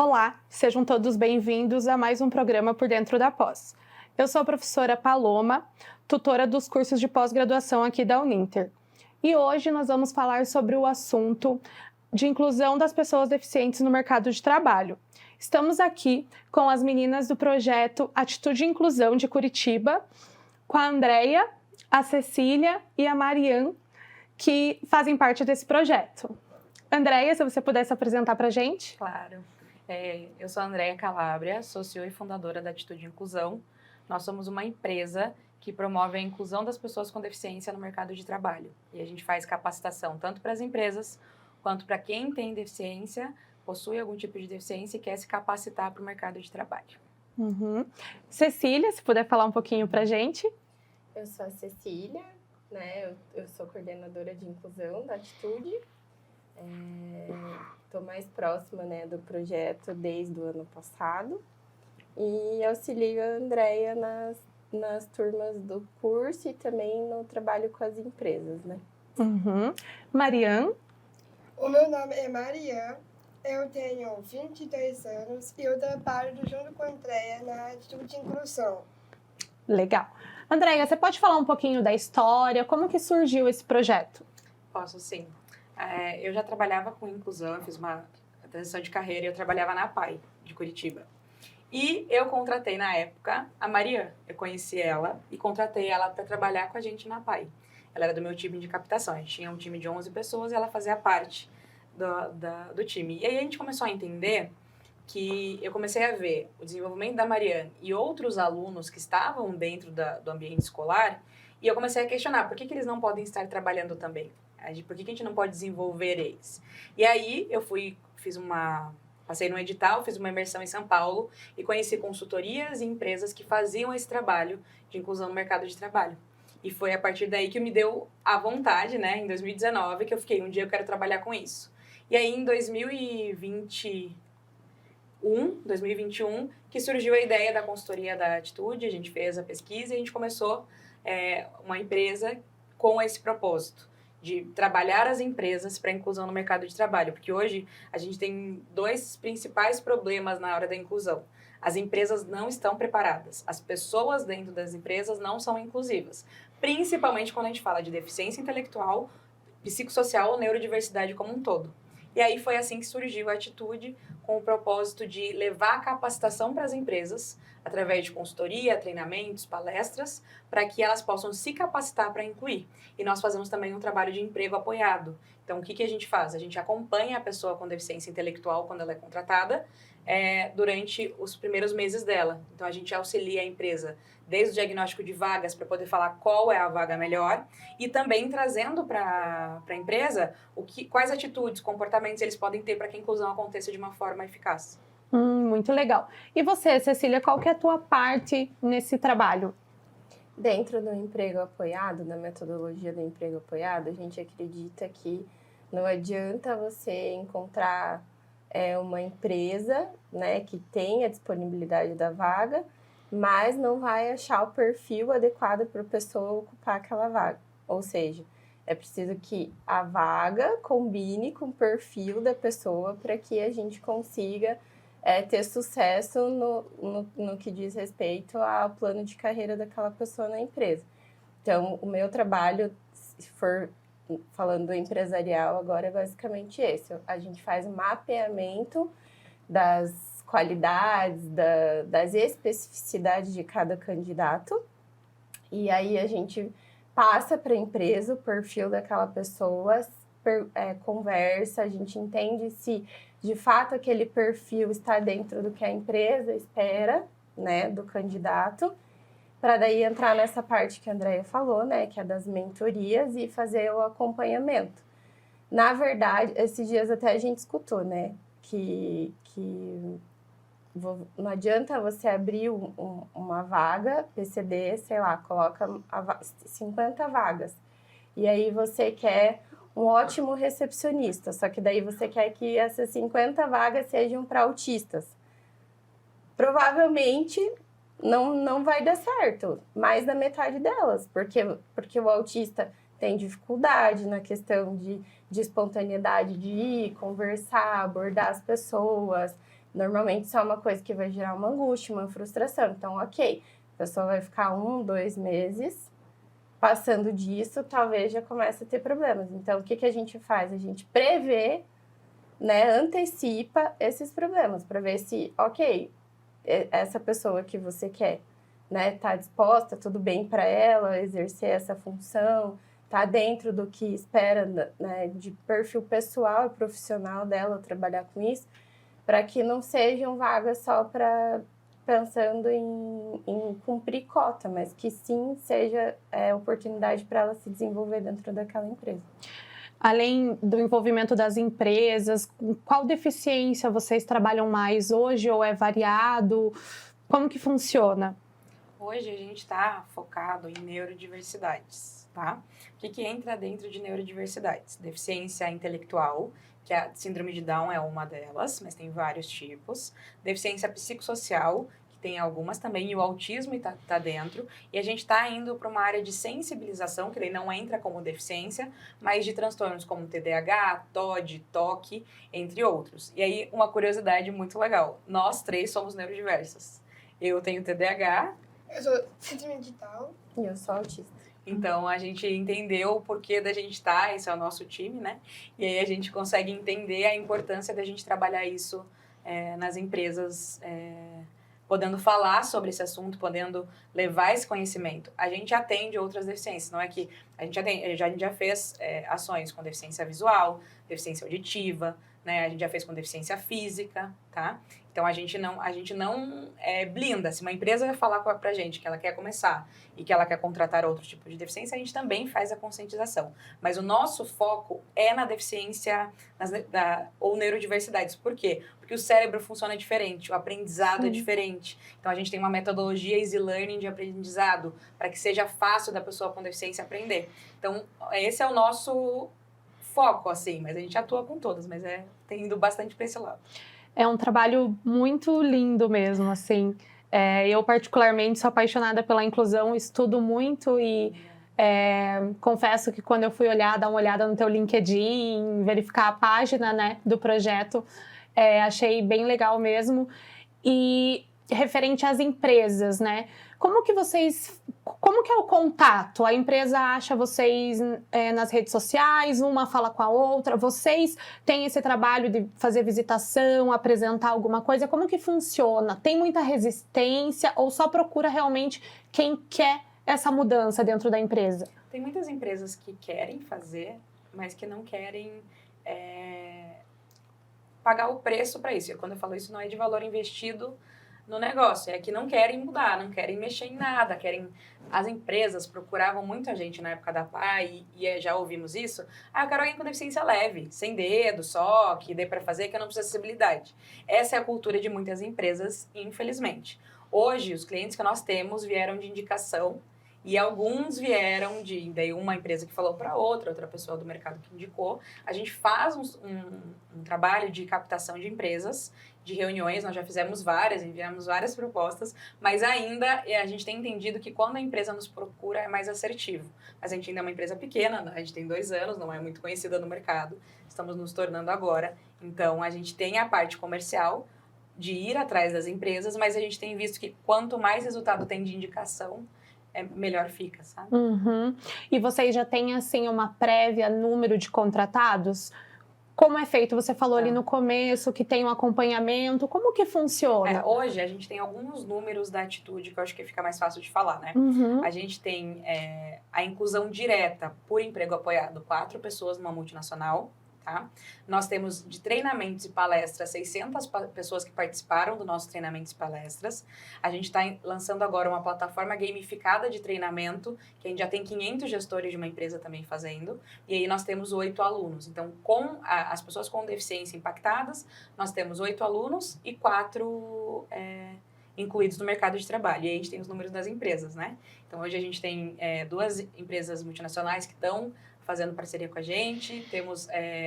Olá, sejam todos bem-vindos a mais um programa Por Dentro da Pós. Eu sou a professora Paloma, tutora dos cursos de pós-graduação aqui da Uninter. E hoje nós vamos falar sobre o assunto de inclusão das pessoas deficientes no mercado de trabalho. Estamos aqui com as meninas do projeto Atitude e Inclusão de Curitiba, com a Andreia, a Cecília e a Marian, que fazem parte desse projeto. Andreia, se você pudesse apresentar para a gente. Claro. Eu sou a Andreia Calabria, sou CEO e fundadora da Atitude e Inclusão. Nós somos uma empresa que promove a inclusão das pessoas com deficiência no mercado de trabalho. E a gente faz capacitação tanto para as empresas, quanto para quem tem deficiência, possui algum tipo de deficiência e quer se capacitar para o mercado de trabalho. Cecília, se puder falar um pouquinho para a gente. Eu sou a Cecília, né? Eu sou coordenadora de inclusão da Atitude. Estou mais próxima, né, do projeto desde o ano passado e auxilio a Andreia nas turmas do curso e também no trabalho com as empresas, né? Marian. O meu nome é Marian, eu tenho 22 anos e eu trabalho junto com a Andreia na Atitude e Inclusão. Legal. Andreia, você pode falar um pouquinho da história, como que surgiu esse projeto? Posso, sim. Eu já trabalhava com inclusão, eu fiz uma transição de carreira e eu trabalhava na PAI, de Curitiba. E eu contratei, na época, a Marian. Eu conheci ela e contratei ela para trabalhar com a gente na PAI. Ela era do meu time de captação, a gente tinha um time de 11 pessoas e ela fazia parte do time. E aí a gente começou a entender que eu comecei a ver o desenvolvimento da Marian e outros alunos que estavam dentro do ambiente escolar e eu comecei a questionar por que eles não podem estar trabalhando também. Por que a gente não pode desenvolver eles? E aí eu passei no edital, fiz uma imersão em São Paulo e conheci consultorias e empresas que faziam esse trabalho de inclusão no mercado de trabalho. E foi a partir daí que me deu a vontade, né, em 2019, que eu fiquei, um dia eu quero trabalhar com isso. E aí em 2021, que surgiu a ideia da consultoria da Atitude, a gente fez a pesquisa e a gente começou uma empresa com esse propósito de trabalhar as empresas para a inclusão no mercado de trabalho, porque hoje a gente tem dois principais problemas na hora da inclusão. As empresas não estão preparadas, as pessoas dentro das empresas não são inclusivas, principalmente quando a gente fala de deficiência intelectual, psicossocial ou neurodiversidade como um todo. E aí foi assim que surgiu a Atitude, com o propósito de levar a capacitação para as empresas, através de consultoria, treinamentos, palestras, para que elas possam se capacitar para incluir. E nós fazemos também um trabalho de emprego apoiado. Então, o que a gente faz? A gente acompanha a pessoa com deficiência intelectual quando ela é contratada, durante os primeiros meses dela. Então, a gente auxilia a empresa desde o diagnóstico de vagas para poder falar qual é a vaga melhor e também trazendo para a empresa quais atitudes, comportamentos eles podem ter para que a inclusão aconteça de uma forma eficaz. Muito legal. E você, Cecília, qual que é a tua parte nesse trabalho? Dentro do emprego apoiado, na metodologia do emprego apoiado, a gente acredita que não adianta você encontrar uma empresa, né, que tenha disponibilidade da vaga, mas não vai achar o perfil adequado para a pessoa ocupar aquela vaga. Ou seja, é preciso que a vaga combine com o perfil da pessoa para que a gente consiga ter sucesso no que diz respeito ao plano de carreira daquela pessoa na empresa. Então, o meu trabalho, se for falando do empresarial agora, é basicamente esse. A gente faz um mapeamento das qualidades, das especificidades de cada candidato e aí a gente passa para a empresa o perfil daquela pessoa, conversa, a gente entende se de fato aquele perfil está dentro do que a empresa espera, né, do candidato, para daí entrar nessa parte que a Andreia falou, né, que é das mentorias e fazer o acompanhamento. Na verdade, esses dias até a gente escutou, né, que não adianta você abrir uma vaga, PCD, sei lá, coloca 50 vagas, e aí você quer um ótimo recepcionista, só que daí você quer que essas 50 vagas sejam para autistas. Provavelmente não vai dar certo, mais da metade delas, porque o autista tem dificuldade na questão de espontaneidade de ir, conversar, abordar as pessoas, normalmente isso é uma coisa que vai gerar uma angústia, uma frustração. Então, ok, a pessoa vai ficar 1, 2 meses passando disso, talvez já comece a ter problemas. Então, o que a gente faz? A gente prevê, né, antecipa esses problemas para ver se, ok, essa pessoa que você quer, né, tá disposta, tudo bem para ela exercer essa função, tá dentro do que espera, né, de perfil pessoal e profissional dela trabalhar com isso, para que não sejam vagas só para pensando em cumprir cota, mas que sim seja oportunidade para ela se desenvolver dentro daquela empresa. Além do envolvimento das empresas, qual deficiência vocês trabalham mais hoje ou é variado? Como que funciona? Hoje a gente está focado em neurodiversidades, tá? O que entra dentro de neurodiversidades? Deficiência intelectual, que a síndrome de Down é uma delas, mas tem vários tipos. Deficiência psicossocial, que tem algumas também, e o autismo tá dentro. E a gente está indo para uma área de sensibilização, que daí não entra como deficiência, mas de transtornos como TDAH, TOD, TOC, entre outros. E aí, uma curiosidade muito legal. Nós 3 somos neurodiversas. Eu tenho TDAH. Eu sou síndrome de Down. E eu sou autista. Então, a gente entendeu o porquê da gente estar, esse é o nosso time, né? E aí a gente consegue entender a importância da gente trabalhar isso nas empresas, podendo falar sobre esse assunto, podendo levar esse conhecimento. A gente atende outras deficiências, não é que a gente atende, a gente já fez ações com deficiência visual, deficiência auditiva, né? A gente já fez com deficiência física, tá? Então, a gente não blinda. Se uma empresa vai falar pra gente que ela quer começar e que ela quer contratar outro tipo de deficiência, a gente também faz a conscientização. Mas o nosso foco é na deficiência ou neurodiversidades. Por quê? Porque o cérebro funciona diferente, o aprendizado é diferente. Então, a gente tem uma metodologia Easy Learning de aprendizado para que seja fácil da pessoa com deficiência aprender. Então, esse é o nosso foco, assim. Mas a gente atua com todas, mas tem ido bastante para esse lado. É um trabalho muito lindo mesmo, assim. Eu, particularmente, sou apaixonada pela inclusão, estudo muito e confesso que quando eu fui dar uma olhada no teu LinkedIn, verificar a página, né, do projeto, achei bem legal mesmo. E referente às empresas, né? Como que é o contato? A empresa acha vocês nas redes sociais, uma fala com a outra, vocês têm esse trabalho de fazer visitação, apresentar alguma coisa, como que funciona? Tem muita resistência ou só procura realmente quem quer essa mudança dentro da empresa? Tem muitas empresas que querem fazer, mas que não querem pagar o preço para isso. E quando eu falo isso, não é de valor investido no negócio, é que não querem mudar, não querem mexer em nada, as empresas procuravam muito a gente na época da PAI e já ouvimos isso, eu quero alguém com deficiência leve, sem dedo só, que dê para fazer, que eu não preciso de acessibilidade. Essa é a cultura de muitas empresas, infelizmente. Hoje, os clientes que nós temos vieram de indicação e alguns vieram daí uma empresa que falou para outra pessoa do mercado que indicou. A gente faz um trabalho de captação de empresas, de reuniões, nós já fizemos várias, enviamos várias propostas, mas ainda a gente tem entendido que quando a empresa nos procura é mais assertivo. Mas a gente ainda é uma empresa pequena, a gente tem 2 anos, não é muito conhecida no mercado, estamos nos tornando agora. Então, a gente tem a parte comercial de ir atrás das empresas, mas a gente tem visto que quanto mais resultado tem de indicação, melhor fica, sabe? Uhum. E vocês já têm, assim, uma prévia número de contratados? Como é feito? Você falou ali no começo que tem um acompanhamento. Como que funciona? Hoje, a gente tem alguns números da Atitude que eu acho que fica mais fácil de falar, né? Uhum. A gente tem a inclusão direta por emprego apoiado, 4 pessoas numa multinacional. Tá? Nós temos de treinamentos e palestras 600 pessoas que participaram do nosso treinamentos e palestras. A gente está lançando agora uma plataforma gamificada de treinamento, que a gente já tem 500 gestores de uma empresa também fazendo, e aí nós temos 8 alunos. Então, com as pessoas com deficiência impactadas, nós temos 8 alunos e 4 incluídos no mercado de trabalho. E aí a gente tem os números das empresas, né? Então, hoje a gente tem 2 empresas multinacionais que estão fazendo parceria com a gente, temos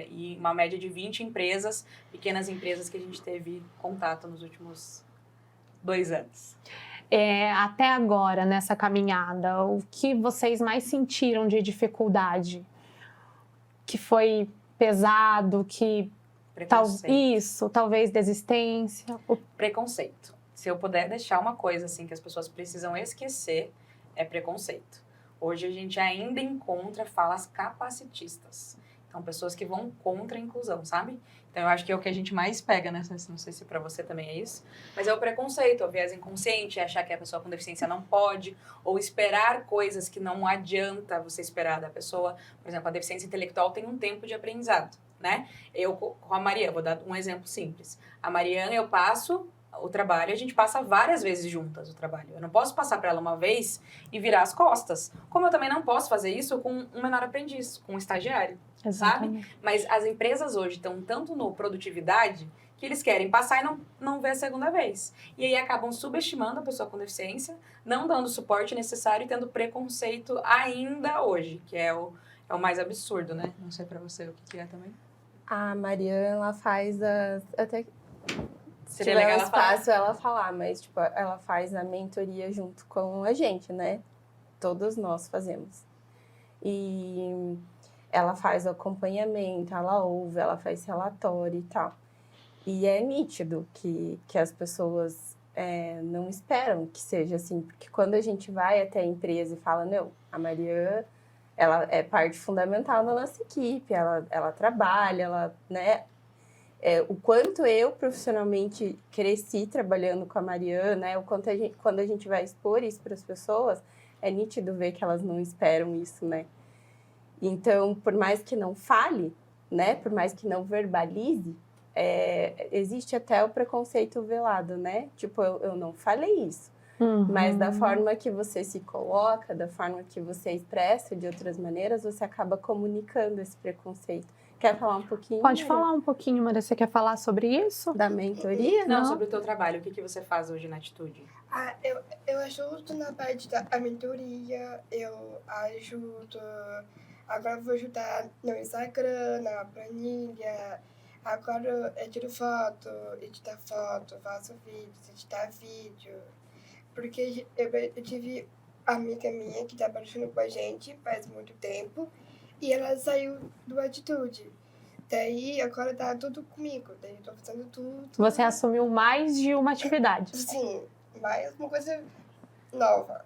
e uma média de 20 empresas, pequenas empresas que a gente teve contato nos últimos 2 anos. Até agora, nessa caminhada, o que vocês mais sentiram de dificuldade? Que foi pesado, que Preconceito. Isso, talvez desistência. Preconceito. Se eu puder deixar uma coisa assim que as pessoas precisam esquecer, é preconceito. Hoje a gente ainda encontra falas capacitistas. Então, pessoas que vão contra a inclusão, sabe? Então, eu acho que é o que a gente mais pega, né? Não sei se para você também é isso. Mas é o preconceito, o viés inconsciente, achar que a pessoa com deficiência não pode, ou esperar coisas que não adianta você esperar da pessoa. Por exemplo, a deficiência intelectual tem um tempo de aprendizado, né? Eu, com a Maria, vou dar um exemplo simples. A Mariana, eu passo o trabalho, a gente passa várias vezes juntas o trabalho. Eu não posso passar para ela uma vez e virar as costas. Como eu também não posso fazer isso com um menor aprendiz, com um estagiário, Exatamente. sabe? Mas as empresas hoje estão tanto no produtividade que eles querem passar e não ver a segunda vez. E aí acabam subestimando a pessoa com deficiência, não dando o suporte necessário e tendo preconceito ainda hoje, que é o mais absurdo, né? Não sei para você o que é também. A Mariana, ela faz até se Seria tiver legal um ela falar. espaço ela falar, mas tipo, ela faz a mentoria junto com a gente, né? Todos nós fazemos. E ela faz o acompanhamento, ela ouve, ela faz relatório e tal. E é nítido que as pessoas não esperam que seja assim, porque quando a gente vai até a empresa e fala, não, a Mariana, ela é parte fundamental da nossa equipe, ela trabalha, ela, né? O quanto eu profissionalmente cresci trabalhando com a Mariana, né? O quanto quando a gente vai expor isso para as pessoas, é nítido ver que elas não esperam isso, né? Então, por mais que não fale, né? Por mais que não verbalize, existe até o preconceito velado, né? Tipo, eu não falei isso. Uhum. Mas da forma que você se coloca, da forma que você expressa de outras maneiras, você acaba comunicando esse preconceito. Quer falar um pouquinho? Pode Maria? falar um pouquinho, Maria. Você quer falar sobre isso? Da mentoria? Não, sobre o teu trabalho. O que você faz hoje na Atitude? Eu ajudo na parte da mentoria, eu ajudo. Agora eu vou ajudar no Instagram, na planilha. Agora eu tiro foto, editar foto, faço vídeos, editar vídeo. Porque eu tive amiga minha que tá trabalhando com a gente faz muito tempo e ela saiu do Atitude. Daí agora tá tudo comigo, daí eu tô fazendo tudo. Você assumiu mais de uma atividade. Sim, mais uma coisa nova.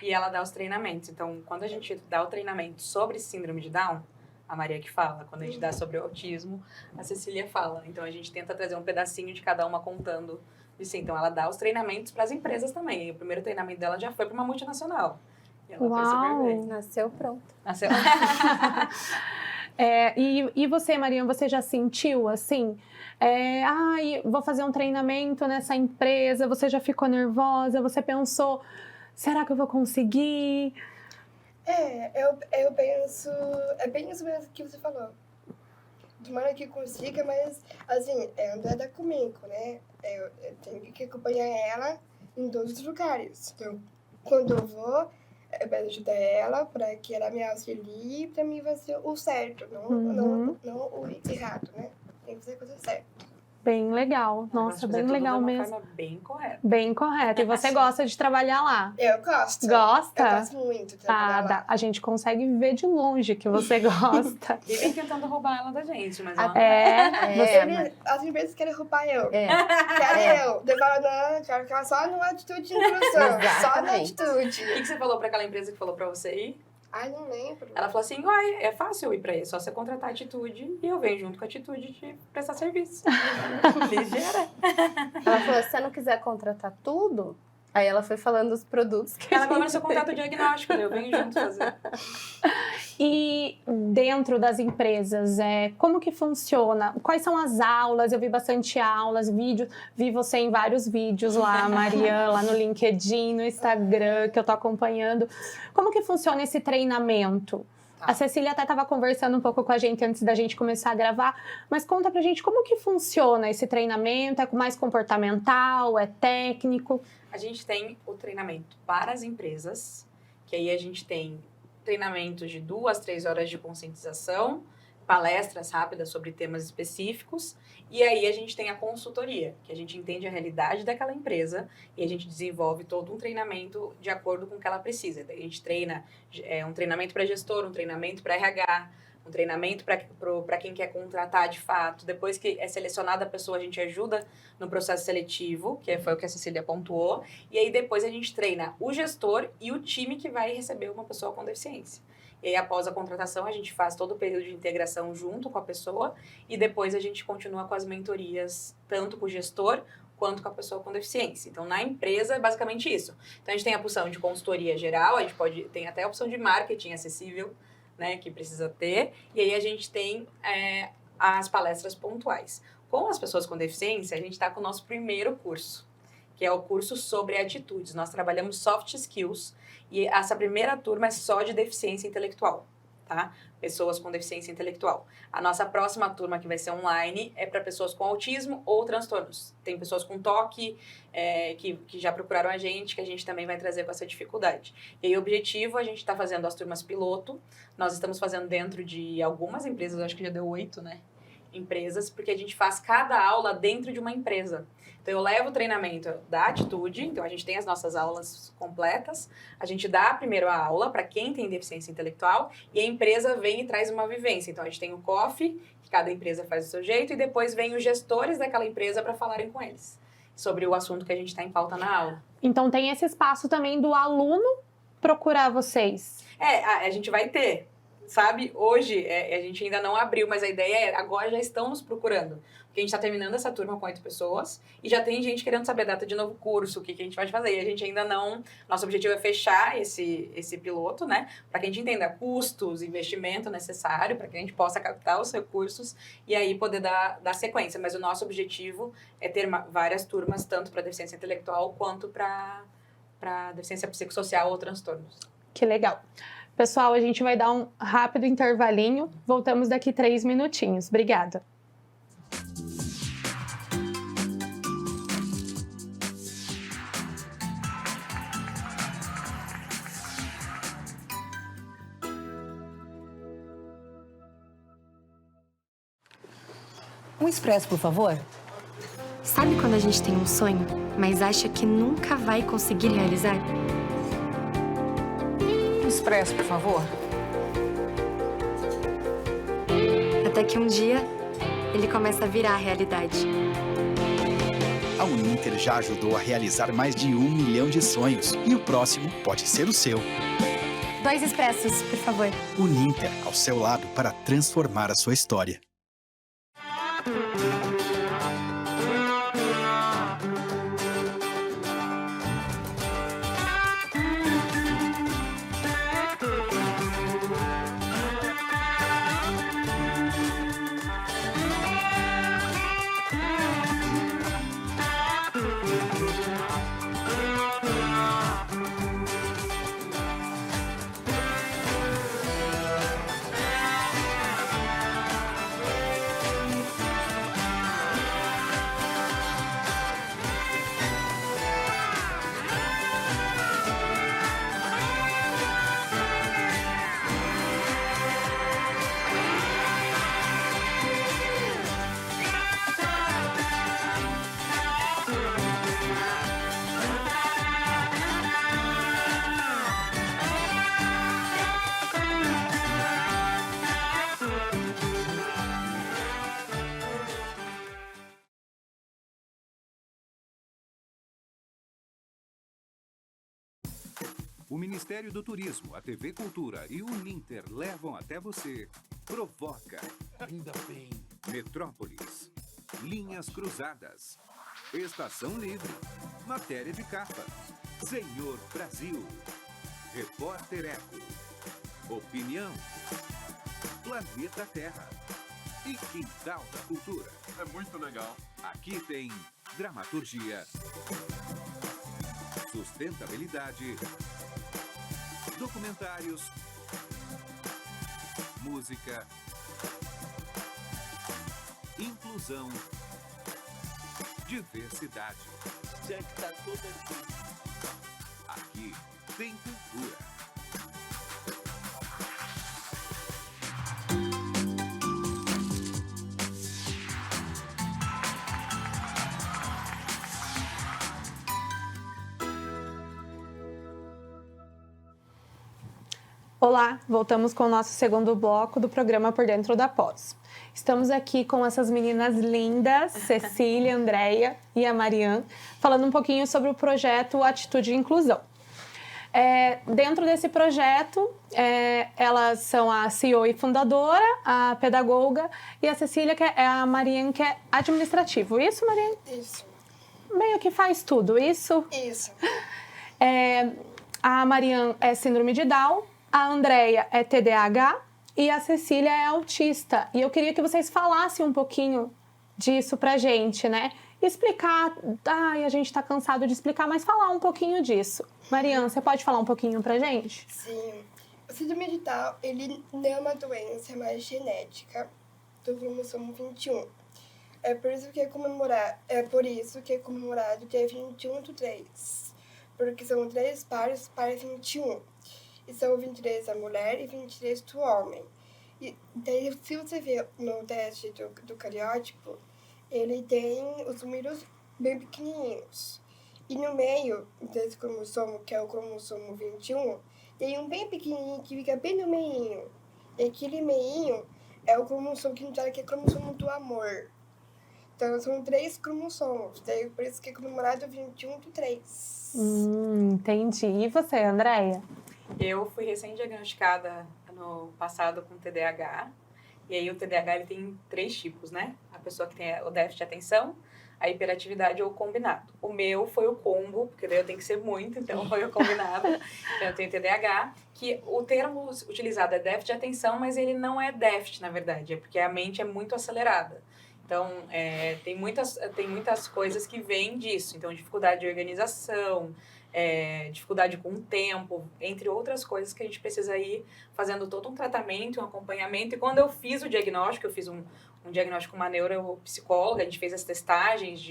E ela dá os treinamentos. Então, quando a gente dá o treinamento sobre síndrome de Down, a Maria que fala. Quando a gente dá sobre o autismo, a Cecília fala. Então, a gente tenta trazer um pedacinho de cada uma contando isso. Então, ela dá os treinamentos para as empresas também. E o primeiro treinamento dela já foi para uma multinacional. E ela foi super bem. Nasceu pronto. Nasceu. E você, Mariana, você já sentiu assim? Vou fazer um treinamento nessa empresa. Você já ficou nervosa? Você pensou, será que eu vou conseguir? Eu penso, é bem isso mesmo que você falou. Tomara que consiga, mas assim, ela anda comigo, né? Eu tenho que acompanhar ela em todos os lugares. Então, quando eu vou, eu peço ajuda ela para que ela me auxilie e para mim fazer o certo, não o errado, né? Tem que fazer a coisa certa. Bem legal. Nossa, bem legal mesmo. De uma forma bem correta. Bem correto. E você gosta de trabalhar lá? Eu gosto. Gosta? Eu gosto muito de trabalhar lá. A gente consegue ver de longe que você gosta. Vivem tentando roubar ela da gente, mas ela As empresas querem roubar eu. Querem eu. Eu falo, não, quero ficar só no Atitude de Inclusão. Só na Atitude. O que você falou para aquela empresa que falou para você ir? Ai, não lembro. Ela falou assim, é fácil eu ir pra aí, só você contratar a Atitude e eu venho junto com a Atitude de prestar serviço. Ligeira. Ela falou, se você não quiser contratar tudo, aí ela foi falando dos produtos que ela falou, mas eu contrato o diagnóstico, eu venho junto fazer. E dentro das empresas, como que funciona? Quais são as aulas? Eu vi bastante aulas, vídeos, vi você em vários vídeos lá, Mariana, lá no LinkedIn, no Instagram, que eu tô acompanhando. Como que funciona esse treinamento? A Cecília até estava conversando um pouco com a gente antes da gente começar a gravar, mas conta pra gente como que funciona esse treinamento, é mais comportamental, é técnico? A gente tem o treinamento para as empresas, que aí a gente tem treinamentos de 2 a 3 horas de conscientização, palestras rápidas sobre temas específicos, e aí a gente tem a consultoria, que a gente entende a realidade daquela empresa e a gente desenvolve todo um treinamento de acordo com o que ela precisa. Daí a gente treina um treinamento para gestor, um treinamento para RH, um treinamento para quem quer contratar de fato. Depois que é selecionada a pessoa, a gente ajuda no processo seletivo, que foi o que a Cecília pontuou. E aí depois a gente treina o gestor e o time que vai receber uma pessoa com deficiência. E aí, após a contratação, a gente faz todo o período de integração junto com a pessoa e depois a gente continua com as mentorias, tanto com o gestor quanto com a pessoa com deficiência. Então, na empresa, é basicamente isso. Então, a gente tem a opção de consultoria geral, a gente tem até a opção de marketing acessível, né, que precisa ter, e aí a gente tem as palestras pontuais. Com as pessoas com deficiência, a gente está com o nosso primeiro curso, que é o curso sobre atitudes. Nós trabalhamos soft skills, e essa primeira turma é só de deficiência intelectual, tá? Pessoas com deficiência intelectual. A nossa próxima turma, que vai ser online, é para pessoas com autismo ou transtornos. Tem pessoas com toque, que já procuraram a gente, que a gente também vai trazer com essa dificuldade. E aí, o objetivo, a gente está fazendo as turmas piloto. Nós estamos fazendo dentro de algumas empresas, acho que já deu 8, né? Empresas, porque a gente faz cada aula dentro de uma empresa. Então, eu levo o treinamento da atitude, então a gente tem as nossas aulas completas, a gente dá primeiro a aula para quem tem deficiência intelectual e a empresa vem e traz uma vivência. Então, a gente tem o coffee, que cada empresa faz do seu jeito, e depois vem os gestores daquela empresa para falarem com eles sobre o assunto que a gente está em pauta na aula. Então, tem esse espaço também do aluno procurar vocês. A gente vai ter. Sabe, hoje a gente ainda não abriu, mas a ideia é agora já estão nos procurando. Porque a gente está terminando essa turma com 8 pessoas e já tem gente querendo saber a data de novo curso, o que a gente vai fazer. E a gente ainda não... Nosso objetivo é fechar esse piloto, né? Para que a gente entenda custos, investimento necessário, para que a gente possa captar os recursos e aí poder dar sequência. Mas o nosso objetivo é ter várias turmas, tanto para deficiência intelectual quanto para deficiência psicossocial ou transtornos. Que legal. Pessoal, a gente vai dar um rápido intervalinho. Voltamos daqui 3 minutinhos. Obrigada. Um expresso, por favor. Sabe quando a gente tem um sonho, mas acha que nunca vai conseguir realizar? Expresso, por favor. Até que um dia, ele começa a virar realidade. A Uninter já ajudou a realizar mais de 1 milhão de sonhos e o próximo pode ser o seu. 2 expressos, por favor. Uninter, ao seu lado para transformar a sua história. O Ministério do Turismo, a TV Cultura e o Uninter levam até você Provoca. Ainda bem. Metrópolis. Linhas Cruzadas. Estação Livre. Matéria de capa. Senhor Brasil. Repórter Eco. Opinião. Planeta Terra. E Quintal da Cultura. É muito legal. Aqui tem dramaturgia, sustentabilidade, documentários, música, inclusão, diversidade. Já que tá tudo aqui. Aqui tem cultura. Olá, voltamos com o nosso segundo bloco do programa Por Dentro da Pós. Estamos aqui com essas meninas lindas, Cecília, Andréia e a Marian, falando um pouquinho sobre o projeto Atitude e Inclusão. Dentro desse projeto, elas são a CEO e fundadora, a pedagoga, e a Cecília, que é a Marian, que é administrativo. Isso, Marian? Isso. Meio que faz tudo, isso? Isso. A Marian é síndrome de Down, a Andréia é TDAH e a Cecília é autista. E eu queria que vocês falassem um pouquinho disso pra gente, né? Explicar, a gente tá cansado de explicar, mas falar um pouquinho disso. Marian, você pode falar um pouquinho pra gente? Sim. O síndrome de Down, ele não é uma doença, mas genética do cromossomo 21. É por isso que é comemorado dia 21/3. Porque são 3 pares para 21. E são 23 da mulher e 23 do homem. E daí, se você ver no teste do cariótipo, ele tem os números bem pequenininhos. E no meio desse cromossomo, que é o cromossomo 21, tem um bem pequenininho que fica bem no meinho. E aquele meinho é o cromossomo que a gente fala que é cromossomo do amor. Então, são 3 cromossomos. Daí, por isso que é comemorado 21/3. Entendi. E você, Andréia? Eu fui recém-diagnosticada no passado com TDAH. E aí o TDAH ele tem 3 tipos, né? A pessoa que tem o déficit de atenção, a hiperatividade ou o combinado. O meu foi o combo, porque daí eu tenho que ser muito, então foi o combinado. Então eu tenho TDAH, que o termo utilizado é déficit de atenção, mas ele não é déficit, na verdade, é porque a mente é muito acelerada. Então, tem muitas coisas que vêm disso. Então, dificuldade de organização, dificuldade com o tempo, entre outras coisas que a gente precisa ir fazendo todo um tratamento, um acompanhamento. E quando eu fiz o diagnóstico, eu fiz um diagnóstico com uma neuropsicóloga, a gente fez as testagens,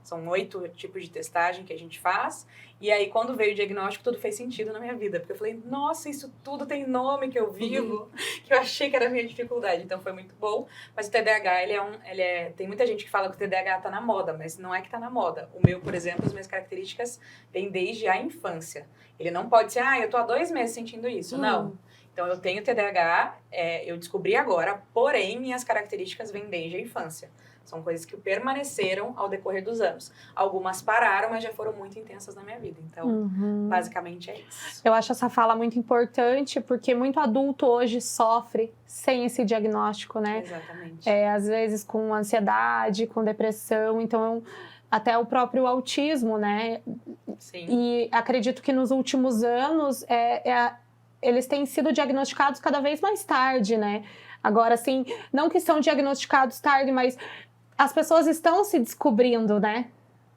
são 8 tipos de testagem que a gente faz. E aí, quando veio o diagnóstico, tudo fez sentido na minha vida. Porque eu falei, nossa, isso tudo tem nome que eu vivo, que eu achei que era a minha dificuldade. Então, foi muito bom. Mas o TDAH, tem muita gente que fala que o TDAH tá na moda, mas não é que tá na moda. O meu, por exemplo, as minhas características vêm desde a infância. Ele não pode ser, eu tô há 2 meses sentindo isso. Não. Então, eu tenho TDAH, eu descobri agora, porém, minhas características vêm desde a infância. São coisas que permaneceram ao decorrer dos anos. Algumas pararam, mas já foram muito intensas na minha vida. Então, basicamente é isso. Eu acho essa fala muito importante, porque muito adulto hoje sofre sem esse diagnóstico, né? Exatamente. Às vezes com ansiedade, com depressão, então até o próprio autismo, né? Sim. E acredito que nos últimos anos eles têm sido diagnosticados cada vez mais tarde, né? Agora, assim, não que são diagnosticados tarde, mas as pessoas estão se descobrindo, né?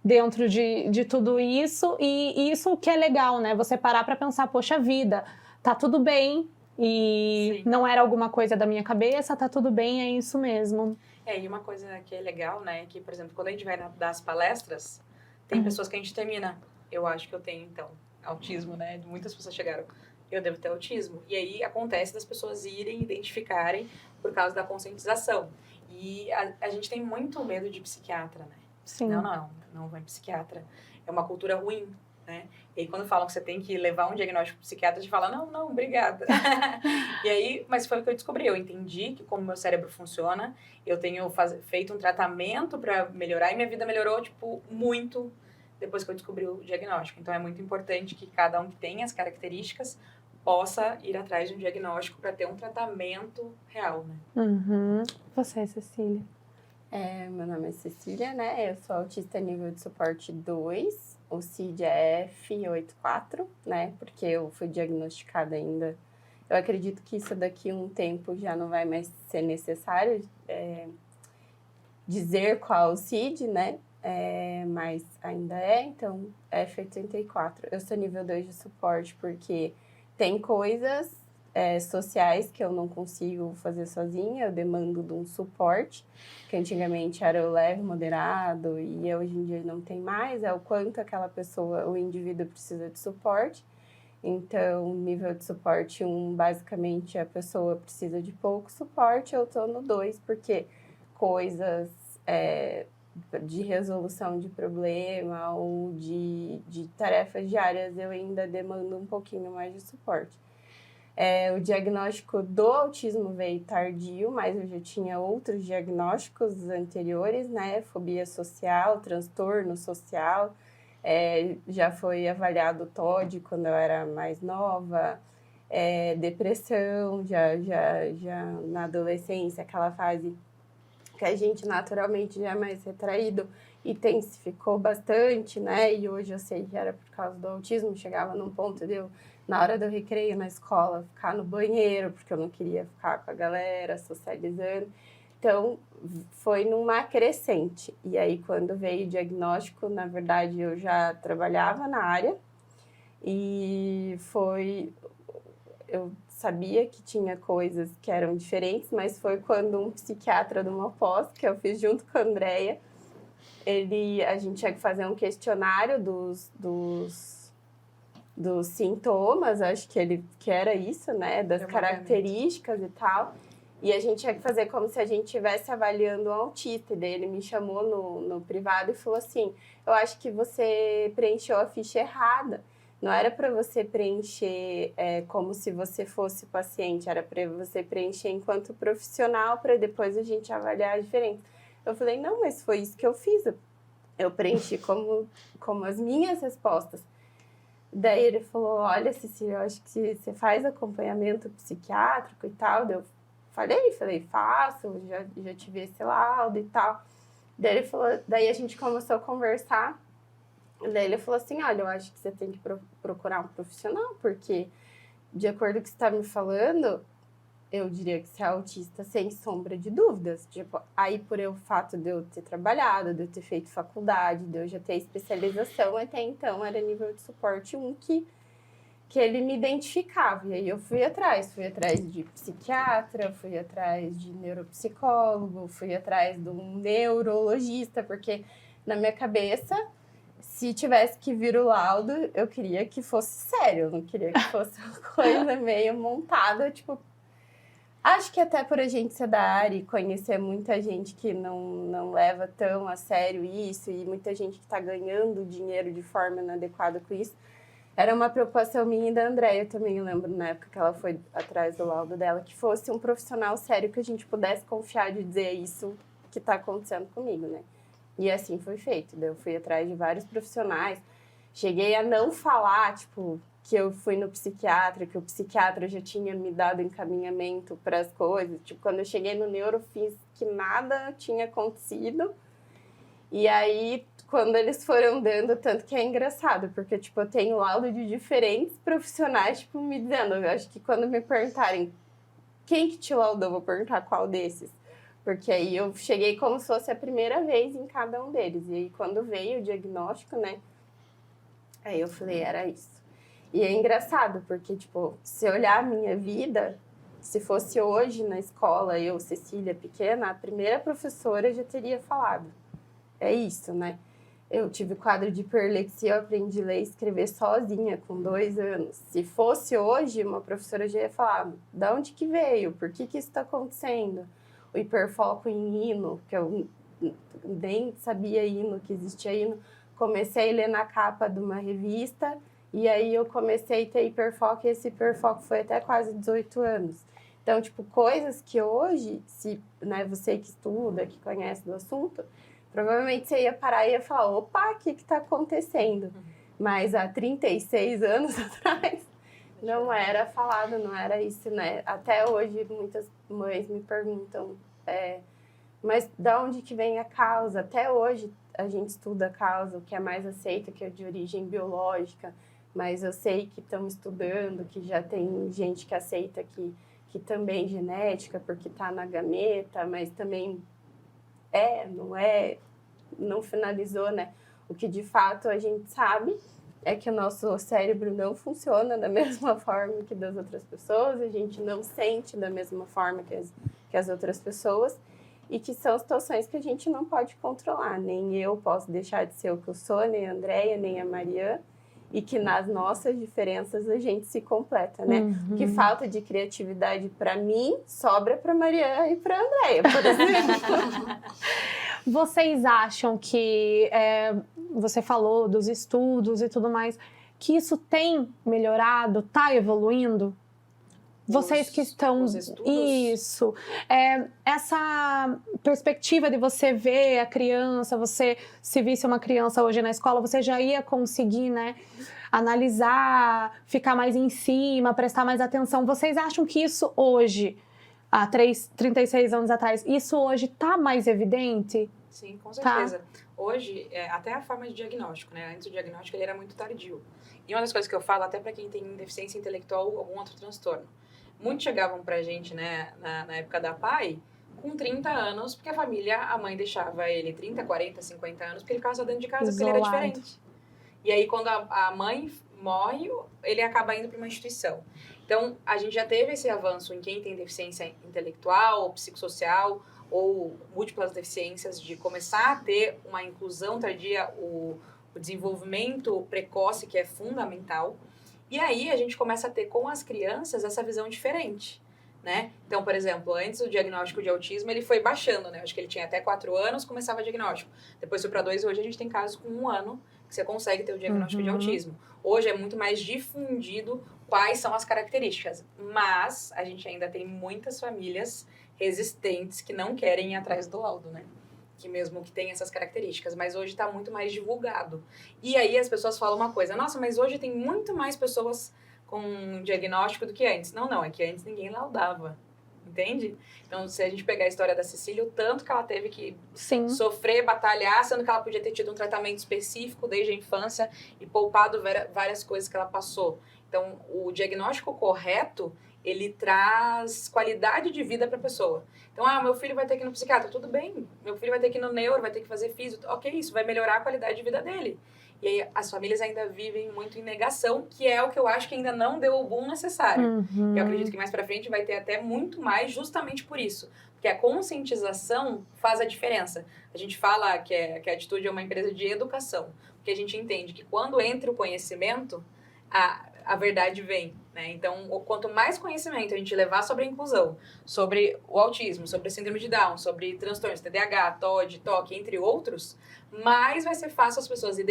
Dentro de tudo isso. E isso que é legal, né? Você parar pra pensar, poxa vida, tá tudo bem. E Sim. não era alguma coisa da minha cabeça, tá tudo bem, é isso mesmo. E uma coisa que é legal, né? Que, por exemplo, quando a gente vai dar as palestras, tem pessoas que a gente termina. Eu acho que eu tenho, então, autismo, né? Muitas pessoas chegaram... Eu devo ter autismo. E aí acontece das pessoas irem identificarem por causa da conscientização. E a gente tem muito medo de psiquiatra, né? Sim. Não vai em psiquiatra. É uma cultura ruim, né? E aí quando falam que você tem que levar um diagnóstico pro psiquiatra, a gente fala, não, obrigada. E aí, mas foi o que eu descobri. Eu entendi que como meu cérebro funciona, eu tenho feito um tratamento para melhorar e minha vida melhorou, muito depois que eu descobri o diagnóstico. Então, é muito importante que cada um que tenha as características possa ir atrás de um diagnóstico para ter um tratamento real, né? Você, Cecília? Meu nome é Cecília, né? Eu sou autista nível de suporte 2. O CID é F84, né? Porque eu fui diagnosticada ainda. Eu acredito que isso daqui a um tempo já não vai mais ser necessário dizer qual o CID, né? Mas ainda então, F84. Eu sou nível 2 de suporte porque tem coisas sociais que eu não consigo fazer sozinha, eu demando de um suporte, que antigamente era o leve, moderado, e hoje em dia não tem mais, é o quanto aquela pessoa, o indivíduo precisa de suporte. Então, nível de suporte 1, basicamente, a pessoa precisa de pouco suporte, eu tô no 2, porque coisas de resolução de problema ou de tarefas diárias eu ainda demando um pouquinho mais de suporte. O diagnóstico do autismo veio tardio, mas eu já tinha outros diagnósticos anteriores, né? Fobia social, transtorno social, já foi avaliado TOD quando eu era mais nova, depressão, já na adolescência, aquela fase que a gente naturalmente já é mais retraído, intensificou bastante, né? E hoje eu sei que era por causa do autismo, chegava num ponto de eu, na hora do recreio na escola, ficar no banheiro, porque eu não queria ficar com a galera, socializando. Então, foi numa crescente. E aí, quando veio o diagnóstico, na verdade, eu já trabalhava na área e eu sabia que tinha coisas que eram diferentes, mas foi quando um psiquiatra de uma pós, que eu fiz junto com a Andrea, a gente tinha que fazer um questionário dos sintomas, acho que era isso, né? Das características e tal. E a gente tinha que fazer como se a gente estivesse avaliando um autista. E daí ele me chamou no privado e falou assim, eu acho que você preencheu a ficha errada. Não era para você preencher como se você fosse paciente, era para você preencher enquanto profissional, para depois a gente avaliar a diferença. Eu falei, não, mas foi isso que eu fiz. Eu preenchi como as minhas respostas. Daí ele falou, olha, Cecília, eu acho que você faz acompanhamento psiquiátrico e tal. Daí eu falei, faço, já tive esse laudo e tal. Daí ele falou, daí a gente começou a conversar. Daí ele falou assim, olha, eu acho que você tem que procurar um profissional, porque de acordo com o que você está me falando, eu diria que você é autista sem sombra de dúvidas. Tipo, aí por o fato de eu ter trabalhado, de eu ter feito faculdade, de eu já ter especialização, até então era nível de suporte 1 que ele me identificava. E aí eu fui atrás de psiquiatra, fui atrás de neuropsicólogo, fui atrás de um neurologista, porque na minha cabeça, se tivesse que vir o laudo, eu queria que fosse sério, eu não queria que fosse uma coisa meio montada, tipo... Acho que até por a gente ser da área e conhecer muita gente que não leva tão a sério isso e muita gente que está ganhando dinheiro de forma inadequada com isso, era uma preocupação minha e da Andrea também, eu lembro na época que ela foi atrás do laudo dela, que fosse um profissional sério que a gente pudesse confiar de dizer isso que está acontecendo comigo, né? E assim foi feito, daí eu fui atrás de vários profissionais, cheguei a não falar, tipo... que eu fui no psiquiatra, que o psiquiatra já tinha me dado encaminhamento para as coisas. Tipo, quando eu cheguei no neuro, fiz que nada tinha acontecido. E aí, quando eles foram dando, tanto que é engraçado, porque, tipo, eu tenho laudo de diferentes profissionais, tipo, me dizendo, eu acho que quando me perguntarem quem que te laudou, eu vou perguntar qual desses. Porque aí eu cheguei como se fosse a primeira vez em cada um deles. E aí, quando veio o diagnóstico, né, aí eu falei, era isso. E é engraçado, porque, tipo, se olhar a minha vida, se fosse hoje na escola, eu, Cecília, pequena, a primeira professora já teria falado. É isso, né? Eu tive quadro de hiperlexia, eu aprendi a ler e escrever sozinha, com 2 anos. Se fosse hoje, uma professora já ia falar, de onde que veio? Por que isso está acontecendo? O hiperfoco em hino, que eu nem sabia hino, que existia hino. Comecei a ler na capa de uma revista... E aí eu comecei a ter hiperfoco e esse hiperfoco foi até quase 18 anos. Então, tipo, coisas que hoje, se, né, você que estuda, que conhece do assunto, provavelmente você ia parar e ia falar, opa, o que está acontecendo? Mas há 36 anos atrás não era falado, não era isso, né? Até hoje muitas mães me perguntam, mas de onde que vem a causa? Até hoje a gente estuda a causa, o que é mais aceito, que é de origem biológica, mas eu sei que estão estudando, que já tem gente que aceita que também é genética, porque está na gameta, mas também não finalizou, né? O que de fato a gente sabe é que o nosso cérebro não funciona da mesma forma que das outras pessoas, a gente não sente da mesma forma que as outras pessoas, e que são situações que a gente não pode controlar. Nem eu posso deixar de ser o que eu sou, nem a Andrea, nem a Mariana, e que nas nossas diferenças a gente se completa, né? Uhum. Que falta de criatividade para mim sobra para Mariana e para Andrea, por exemplo. Vocês acham que, você falou dos estudos e tudo mais, que isso tem melhorado, tá evoluindo? Vocês que estão... os estudos. Isso. Essa perspectiva de você ver a criança, você se visse uma criança hoje na escola, você já ia conseguir, né, analisar, ficar mais em cima, prestar mais atenção. Vocês acham que isso hoje, há 36 anos atrás, isso hoje está mais evidente? Sim, com certeza. Hoje, até a forma de diagnóstico, né? Antes o diagnóstico ele era muito tardio. E uma das coisas que eu falo, até para quem tem deficiência intelectual ou algum outro transtorno, muitos chegavam pra gente, né, na época da PAI, com 30 anos, porque a mãe deixava ele 30, 40, 50 anos, porque ele ficava só dentro de casa, porque ele era diferente. E aí, quando a mãe morre, ele acaba indo para uma instituição. Então, a gente já teve esse avanço em quem tem deficiência intelectual, ou psicossocial, ou múltiplas deficiências, de começar a ter uma inclusão tardia, o desenvolvimento precoce, que é fundamental. E aí, a gente começa a ter com as crianças essa visão diferente, né? Então, por exemplo, antes o diagnóstico de autismo, ele foi baixando, né? Acho que ele tinha até 4 anos, começava o diagnóstico. Depois foi para 2, hoje a gente tem casos com 1 ano, que você consegue ter o diagnóstico de autismo. Hoje é muito mais difundido quais são as características, mas a gente ainda tem muitas famílias resistentes que não querem ir atrás do laudo, né? Que mesmo que tem essas características, mas hoje está muito mais divulgado. E aí as pessoas falam uma coisa, nossa, mas hoje tem muito mais pessoas com diagnóstico do que antes. Não, é que antes ninguém laudava, entende? Então, se a gente pegar a história da Cecília, o tanto que ela teve que sofrer, batalhar, sendo que ela podia ter tido um tratamento específico desde a infância e poupado várias coisas que ela passou. Então, o diagnóstico correto, ele traz qualidade de vida para a pessoa. Então, meu filho vai ter que ir no psiquiatra, tudo bem. Meu filho vai ter que ir no neuro, vai ter que fazer físio. Ok, isso vai melhorar a qualidade de vida dele. E aí, as famílias ainda vivem muito em negação, que é o que eu acho que ainda não deu o boom necessário. Eu acredito que mais para frente vai ter até muito mais justamente por isso. Porque a conscientização faz a diferença. A gente fala que a Atitude é uma empresa de educação. Porque a gente entende que quando entra o conhecimento, a verdade vem, né? Então, quanto mais conhecimento a gente levar sobre a inclusão, sobre o autismo, sobre a síndrome de Down, sobre transtornos, TDAH, TOD, TOC, entre outros, mais vai ser fácil as pessoas se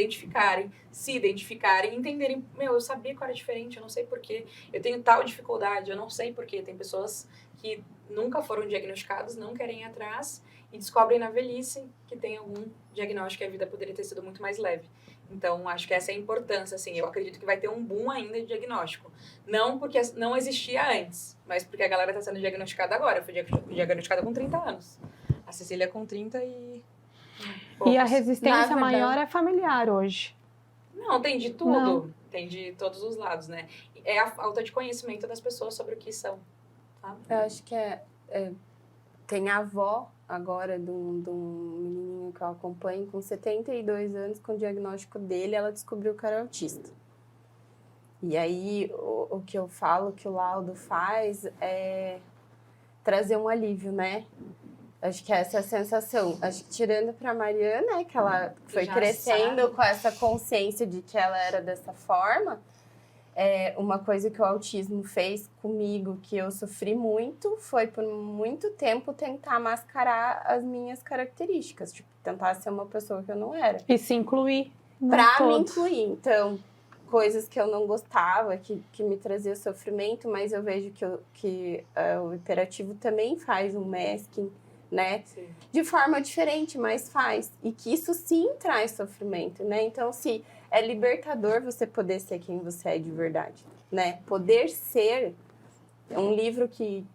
identificarem, entenderem, eu sabia que eu era diferente, eu não sei porquê, eu tenho tal dificuldade, eu não sei porquê. Tem pessoas que nunca foram diagnosticadas, não querem ir atrás e descobrem na velhice que tem algum diagnóstico e a vida poderia ter sido muito mais leve. Então, acho que essa é a importância, assim, eu acredito que vai ter um boom ainda de diagnóstico. Não porque não existia antes, mas porque a galera está sendo diagnosticada agora. Eu fui diagnosticada com 30 anos. A Cecília com 30 e... E a resistência maior é familiar hoje. Não, tem de tudo. Tem de todos os lados, né? É a falta de conhecimento das pessoas sobre o que são. Tá? Eu acho que tem a avó agora de um menininho que eu acompanho com 72 anos, com o diagnóstico dele, ela descobriu que era autista. E aí, o que eu falo que o laudo faz é trazer um alívio, né? Acho que essa é a sensação. Acho que tirando para a Mariana, que ela foi crescendo com essa consciência de que ela era dessa forma, uma coisa que o autismo fez comigo, que eu sofri muito, foi por muito tempo tentar mascarar as minhas características. Tipo, tentar ser uma pessoa que eu não era. E se incluir. Pra me incluir. Então, coisas que eu não gostava, que me trazia sofrimento, mas eu vejo que o hiperativo também faz um masking, né? Sim. De forma diferente, mas faz. E que isso sim traz sofrimento, né? Então, se é libertador você poder ser quem você é de verdade, né? Poder ser... Um livro que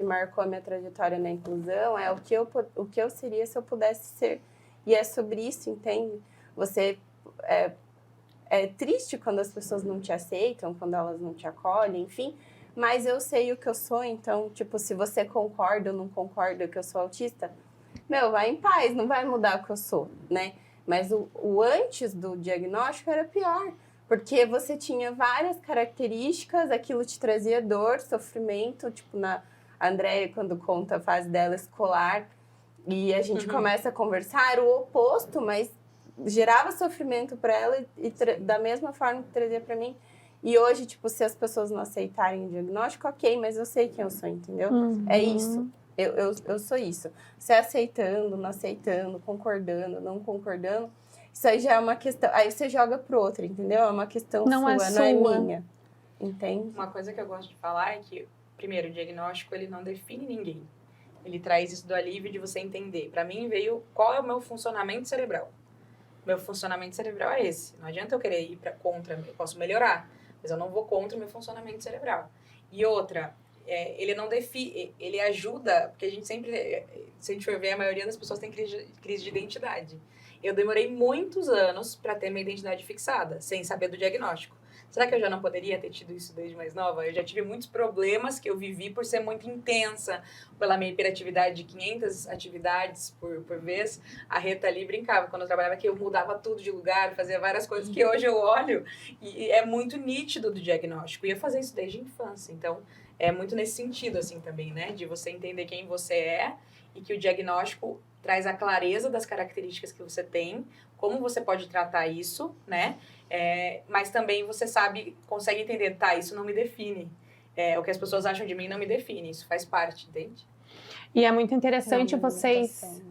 marcou a minha trajetória na inclusão é o que eu seria se eu pudesse ser. E é sobre isso, entende? Você... É triste quando as pessoas não te aceitam, quando elas não te acolhem, enfim... Mas eu sei o que eu sou, então, tipo, se você concorda ou não concorda que eu sou autista, vai em paz, não vai mudar o que eu sou, né? Mas o antes do diagnóstico era pior, porque você tinha várias características, aquilo te trazia dor, sofrimento, tipo, a Andréia, quando conta a fase dela escolar, e a gente começa a conversar, era o oposto, mas gerava sofrimento para ela e da mesma forma que trazia para mim. E hoje, tipo, se as pessoas não aceitarem o diagnóstico, ok, mas eu sei quem eu sou, entendeu? É isso. Eu sou isso. Você aceitando, não aceitando, concordando, não concordando, isso aí já é uma questão... Aí você joga pro outro, entendeu? É uma questão sua, não é minha. Entende? Uma coisa que eu gosto de falar é que primeiro, o diagnóstico, ele não define ninguém. Ele traz isso do alívio de você entender. Para mim, veio qual é o meu funcionamento cerebral. Meu funcionamento cerebral é esse. Não adianta eu querer ir contra, eu posso melhorar, mas eu não vou contra o meu funcionamento cerebral. E outra, ele não define, ele ajuda, porque a gente sempre, se a gente for ver, a maioria das pessoas tem crise de identidade. Eu demorei muitos anos para ter minha identidade fixada, sem saber do diagnóstico. Será que eu já não poderia ter tido isso desde mais nova? Eu já tive muitos problemas que eu vivi por ser muito intensa, pela minha hiperatividade de 500 atividades por vez. A Rita ali brincava, quando eu trabalhava aqui, eu mudava tudo de lugar, fazia várias coisas que hoje eu olho e é muito nítido do diagnóstico. E eu fazia isso desde a infância. Então, é muito nesse sentido, assim, também, né? De você entender quem você é e que o diagnóstico traz a clareza das características que você tem, como você pode tratar isso, né? Mas também você consegue entender, tá, isso não me define. O que as pessoas acham de mim não me define, isso faz parte, entende? E é muito interessante vocês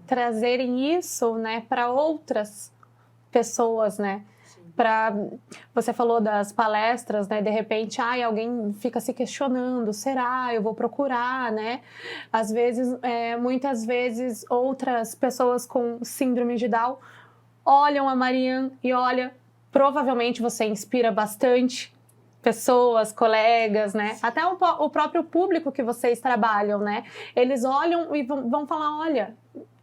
trazerem isso, né, para outras pessoas, né? Você falou das palestras, né? De repente, alguém fica se questionando, será? Eu vou procurar, né? Às vezes, muitas vezes, outras pessoas com síndrome de Down olham a Marian e provavelmente você inspira bastante pessoas, colegas, né? Até o próprio público que vocês trabalham, né? Eles olham e vão falar, olha,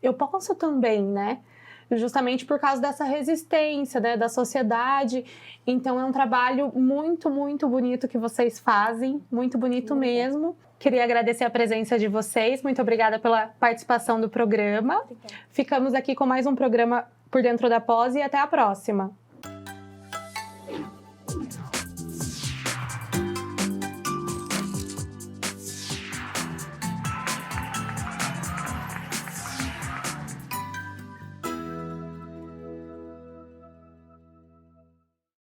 eu posso também, né? Justamente por causa dessa resistência, né, da sociedade. Então, é um trabalho muito, muito bonito que vocês fazem, muito bonito mesmo. Queria agradecer a presença de vocês, muito obrigada pela participação do programa. Obrigada. Ficamos aqui com mais um programa Por Dentro da Pós e até a próxima.